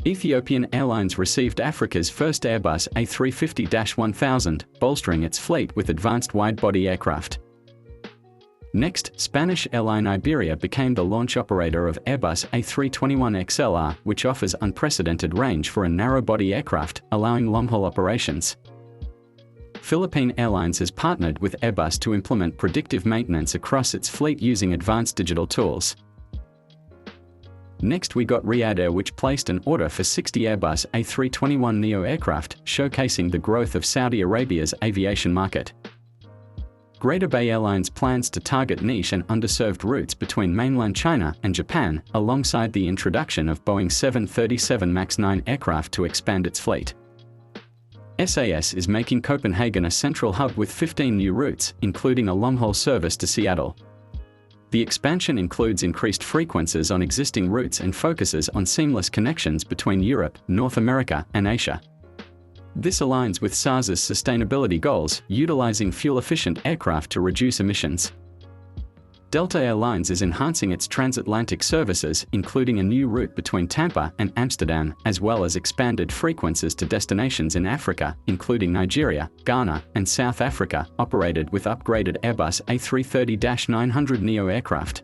Ethiopian Airlines received Africa's first Airbus A350-1000, bolstering its fleet with advanced wide-body aircraft. Next, Spanish airline Iberia became the launch operator of Airbus A321XLR, which offers unprecedented range for a narrow-body aircraft, allowing long-haul operations. Philippine Airlines has partnered with Airbus to implement predictive maintenance across its fleet using advanced digital tools. Next we got Riyadh Air, which placed an order for 60 Airbus A321neo aircraft, showcasing the growth of Saudi Arabia's aviation market. Greater Bay Airlines plans to target niche and underserved routes between mainland China and Japan, alongside the introduction of Boeing 737 MAX 9 aircraft to expand its fleet. SAS is making Copenhagen a central hub with 15 new routes, including a long-haul service to Seattle. The expansion includes increased frequencies on existing routes and focuses on seamless connections between Europe, North America, and Asia. This aligns with SAS's sustainability goals, utilizing fuel-efficient aircraft to reduce emissions. Delta Air Lines is enhancing its transatlantic services, including a new route between Tampa and Amsterdam, as well as expanded frequencies to destinations in Africa, including Nigeria, Ghana, and South Africa, operated with upgraded Airbus A330-900neo aircraft.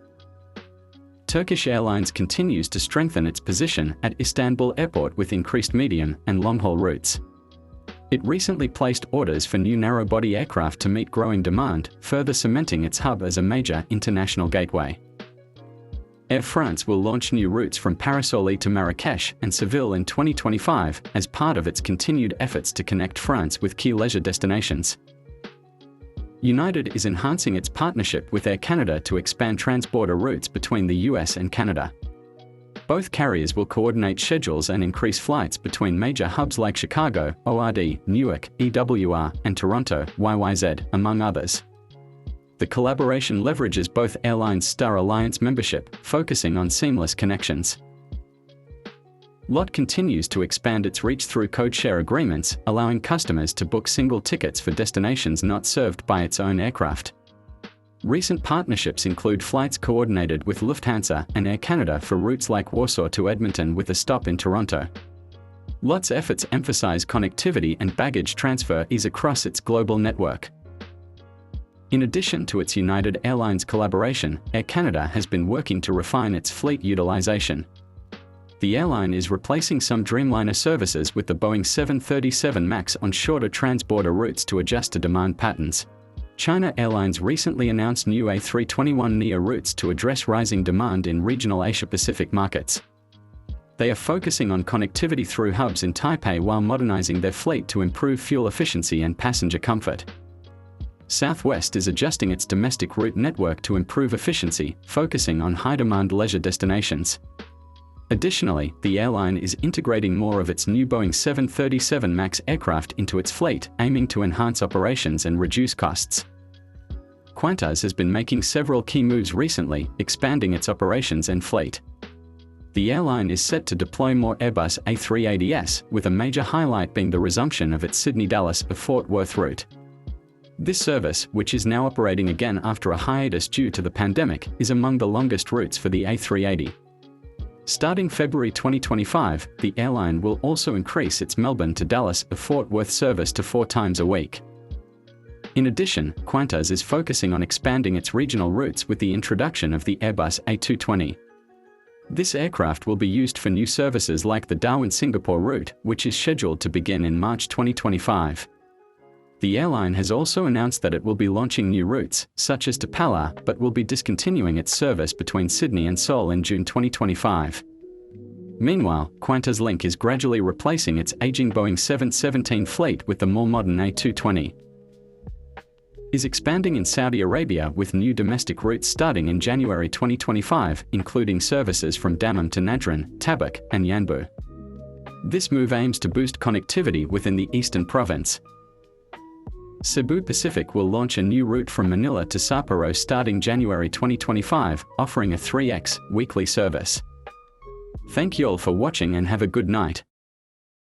Turkish Airlines continues to strengthen its position at Istanbul Airport with increased medium and long-haul routes. It recently placed orders for new narrow-body aircraft to meet growing demand, further cementing its hub as a major international gateway. Air France will launch new routes from Paris-Orly to Marrakesh and Seville in 2025, as part of its continued efforts to connect France with key leisure destinations. United is enhancing its partnership with Air Canada to expand transborder routes between the US and Canada. Both carriers will coordinate schedules and increase flights between major hubs like Chicago, ORD, Newark, EWR, and Toronto, YYZ, among others. The collaboration leverages both airlines' Star Alliance membership, focusing on seamless connections. LOT continues to expand its reach through code-share agreements, allowing customers to book single tickets for destinations not served by its own aircraft. Recent partnerships include flights coordinated with Lufthansa and Air Canada for routes like Warsaw to Edmonton with a stop in Toronto. LOT's efforts emphasize connectivity and baggage transfer ease across its global network. In addition to its United Airlines collaboration, Air Canada has been working to refine its fleet utilization. The airline is replacing some Dreamliner services with the Boeing 737 MAX on shorter transborder routes to adjust to demand patterns. China Airlines recently announced new A321neo routes to address rising demand in regional Asia-Pacific markets. They are focusing on connectivity through hubs in Taipei while modernizing their fleet to improve fuel efficiency and passenger comfort. Southwest is adjusting its domestic route network to improve efficiency, focusing on high-demand leisure destinations. Additionally, the airline is integrating more of its new Boeing 737 MAX aircraft into its fleet, aiming to enhance operations and reduce costs. Qantas has been making several key moves recently, expanding its operations and fleet. The airline is set to deploy more Airbus A380s, with a major highlight being the resumption of its Sydney-Dallas-Fort Worth route. This service, which is now operating again after a hiatus due to the pandemic, is among the longest routes for the A380. Starting February 2025, the airline will also increase its Melbourne to Dallas-Fort Worth service to 4 times a week. In addition, Qantas is focusing on expanding its regional routes with the introduction of the Airbus A220. This aircraft will be used for new services like the Darwin-Singapore route, which is scheduled to begin in March 2025. The airline has also announced that it will be launching new routes, such as to Palau, but will be discontinuing its service between Sydney and Seoul in June 2025. Meanwhile, Qantas Link is gradually replacing its aging Boeing 717 fleet with the more modern A220. Is expanding in Saudi Arabia with new domestic routes starting in January 2025, including services from Dammam to Nadran, Tabuk, and Yanbu. This move aims to boost connectivity within the eastern province. Cebu Pacific will launch a new route from Manila to Sapporo starting January 2025, offering a 3x weekly service. Thank you all for watching and have a good night.